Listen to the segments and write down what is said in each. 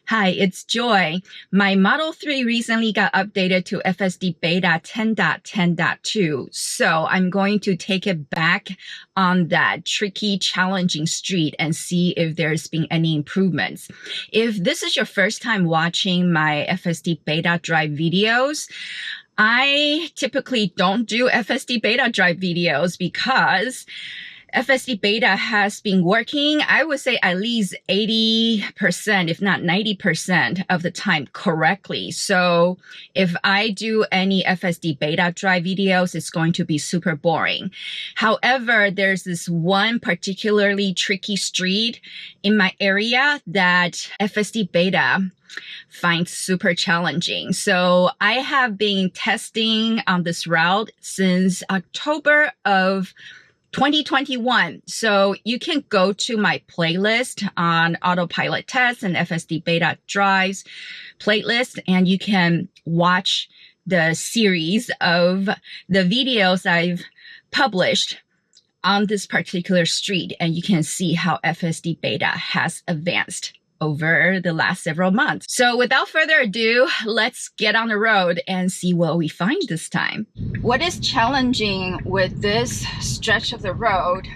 Hi, it's Joy. My Model 3 recently got updated to FSD Beta 10.10.2, so I'm going to take it back on that tricky, challenging street and see if there's been any improvements. If this is your first time watching my FSD Beta Drive videos, I typically don't do FSD Beta Drive videos because FSD Beta has been working, I would say at least 80%, if not 90% of the time correctly. So if I do any FSD Beta Drive videos, it's going to be super boring. However, there's this one particularly tricky street in my area that FSD Beta finds super challenging. So I have been testing on this route since October of 2021. So you can go to my playlist on autopilot tests and FSD Beta drives playlist, and you can watch the series of the videos I've published on this particular street, and you can see how FSD Beta has advanced over the last several months. So without further ado, let's get on the road and see what we find this time. What is challenging with this stretch of the road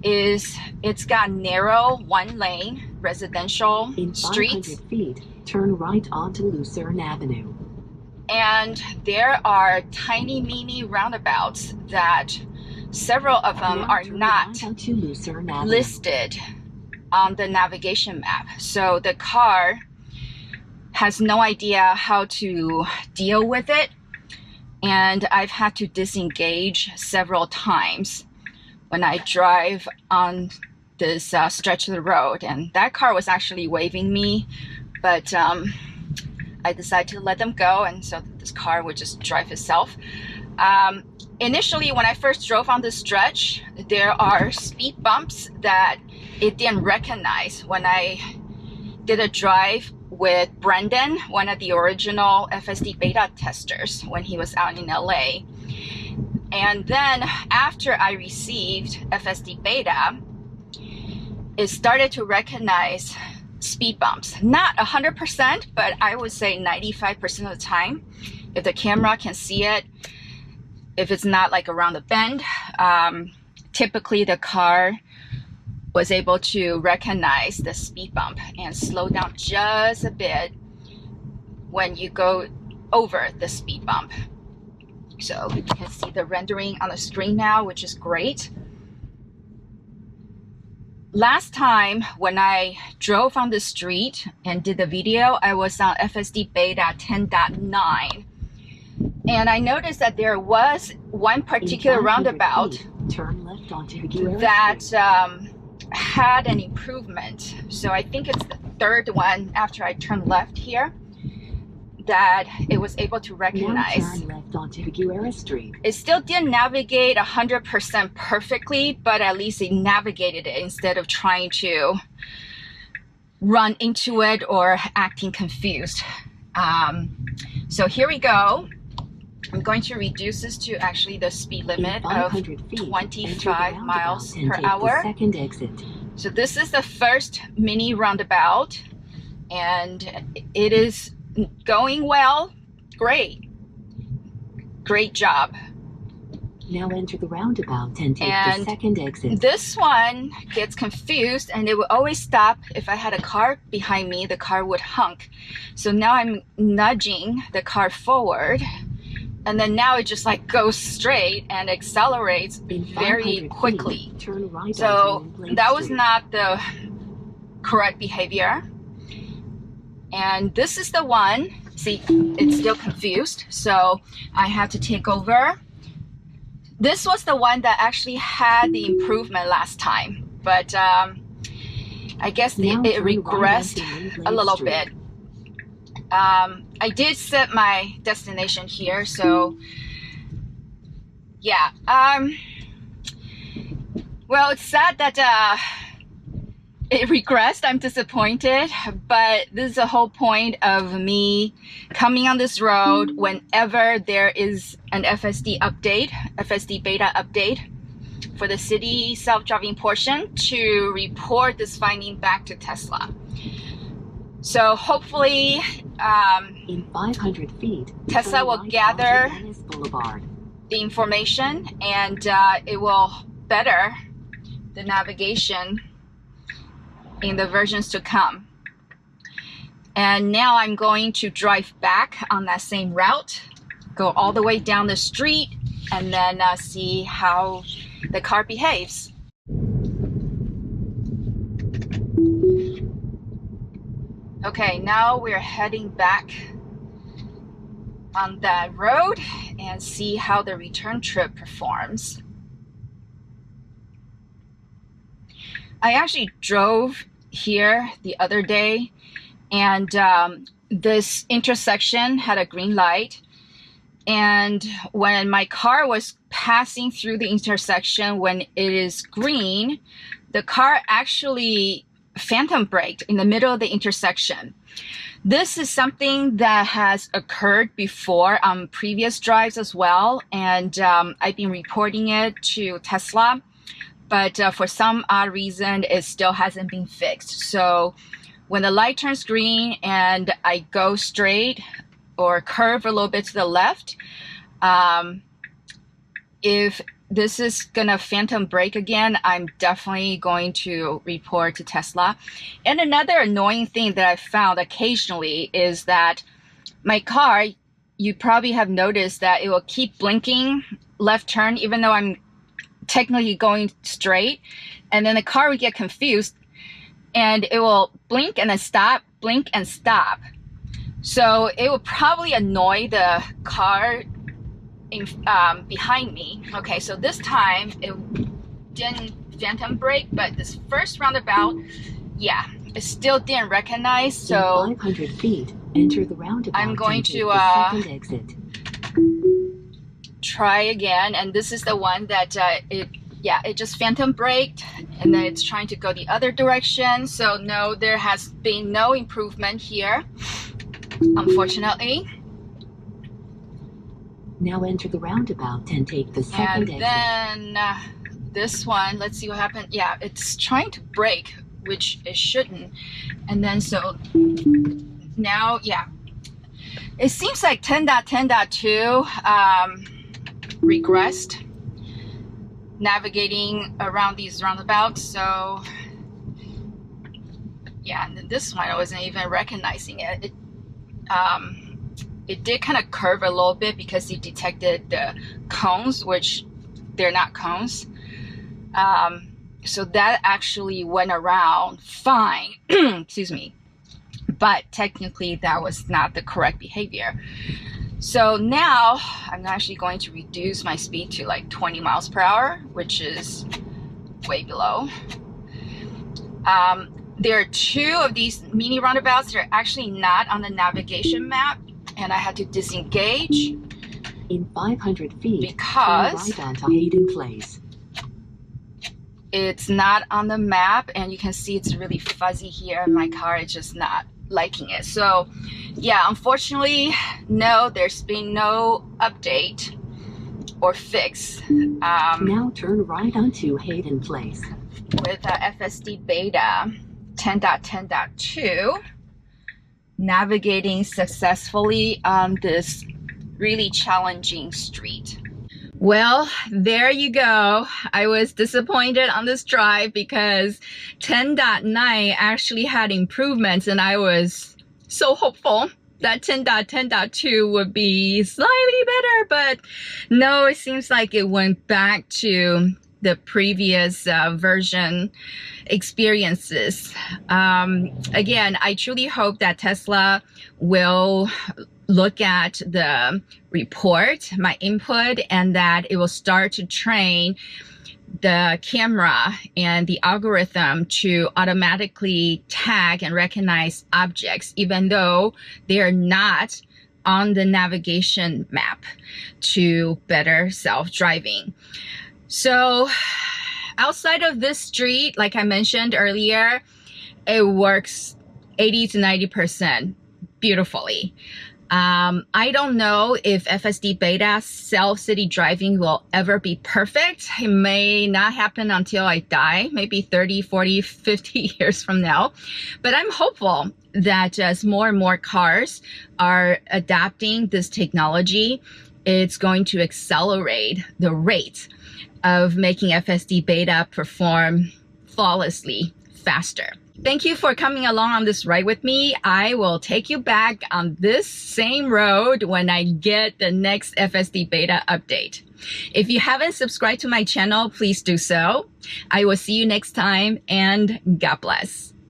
is it's got narrow one-lane residential streets. In 500 feet, turn right onto Lucerne Avenue. And there are tiny mini roundabouts that several of them are not listed on the navigation map. So the car has no idea how to deal with it. And I've had to disengage several times when I drive on this stretch of the road. And that car was actually waving me, but I decided to let them go. And so this car would just drive itself. Initially, when I first drove on this stretch, there are speed bumps that it didn't recognize when I did a drive with Brendan, one of the original FSD Beta testers when he was out in LA. And then after I received FSD Beta, it started to recognize speed bumps. Not 100%, but I would say 95% of the time. If the camera can see it, if it's not like around the bend, typically the car was able to recognize the speed bump and slow down just a bit when you go over the speed bump. So you can see the rendering on the screen now, which is great. Last time when I drove on the street and did the video, I was on FSD Beta 10.9. And I noticed that there was one particular roundabout turn left onto that had an improvement. So I think it's the third one after I turned left here that it was able to recognize. Now turn left onto Figueroa Street. It still didn't navigate 100% perfectly, but at least it navigated it instead of trying to run into it or acting confused. So here we go. I'm going to reduce this to actually the speed limit of 25 miles per hour. Second exit. So this is the first mini roundabout, and it is going well. Great. Great job. Now enter the roundabout and take the second exit. This one gets confused, and it would always stop. If I had a car behind me, the car would honk. So now I'm nudging the car forward. And then now it just like goes straight and accelerates very quickly. Turn right so that was not the correct behavior. And this is the one, see, it's still confused. So I have to take over. This was the one that actually had the improvement last time, but I guess it regressed a little bit. I did set my destination here, so yeah. Well, it's sad that it regressed. I'm disappointed, but this is the whole point of me coming on this road whenever there is an FSD update, FSD Beta update for the city self-driving portion, to report this finding back to Tesla. So hopefully In 500 feet, Tesla turn will right gather onto Ennis Boulevard. the information, and it will better the navigation in the versions to come. And now I'm going to drive back on that same route, go all the way down the street, and then see how the car behaves. Okay, now we're heading back on that road and see how the return trip performs. I actually drove here the other day, and this intersection had a green light, and when my car was passing through the intersection when it is green, the car actually phantom braked in the middle of the intersection. This is something that has occurred before on previous drives as well, and I've been reporting it to Tesla, but for some odd reason it still hasn't been fixed. So when the light turns green and I go straight or curve a little bit to the left, if this is gonna phantom brake again, I'm definitely going to report to Tesla. And another annoying thing that I found occasionally is that my car, you probably have noticed that it will keep blinking left turn even though I'm technically going straight, and then the car will get confused and it will blink and then stop, blink and stop. So it will probably annoy the car behind me. Okay, so this time it didn't phantom brake, but this first roundabout, yeah, it still didn't recognize. So in 500 feet, enter the roundabout. I'm going and to take the second exit. try again, and this is the one that it just phantom braked, and then it's trying to go the other direction. So no, there has been no improvement here, unfortunately. Now enter the roundabout and take the second exit. And then this one, let's see what happened. Yeah, it's trying to brake, which it shouldn't. And then so now, yeah, it seems like 10.10.2 regressed navigating around these roundabouts. So yeah, and this one I wasn't even recognizing it. It did kind of curve a little bit because it detected the cones, which they're not cones. So that actually went around fine, excuse me. But technically that was not the correct behavior. So now I'm actually going to reduce my speed to like 20 miles per hour, which is way below. There are two of these mini roundabouts that are actually not on the navigation map, and I had to disengage in 500 feet because turn right onto Hayden Place. It's not on the map, and you can see it's really fuzzy here, and my car is just not liking it. So yeah, unfortunately, no, there's been no update or fix. Now turn right onto Hayden Place. With FSD Beta 10.10.2, navigating successfully on this really challenging street. Well, there you go. I was disappointed on this drive because 10.9 actually had improvements, and I was so hopeful that 10.10.2 would be slightly better, but no, it seems like it went back to the previous version experiences. Again, I truly hope that Tesla will look at the report, my input, and that it will start to train the camera and the algorithm to automatically tag and recognize objects, even though they are not on the navigation map, to better self-driving. So outside of this street, like I mentioned earlier, it works 80 to 90% beautifully. I don't know if FSD Beta self-city driving will ever be perfect. It may not happen until I die, maybe 30, 40, 50 years from now. But I'm hopeful. that as more and more cars are adapting this technology, it's going to accelerate the rate of making FSD Beta perform flawlessly faster. Thank you for coming along on this ride with me. I will take you back on this same road when I get the next FSD Beta update. If you haven't subscribed to my channel, please do so. I will see you next time, and God bless.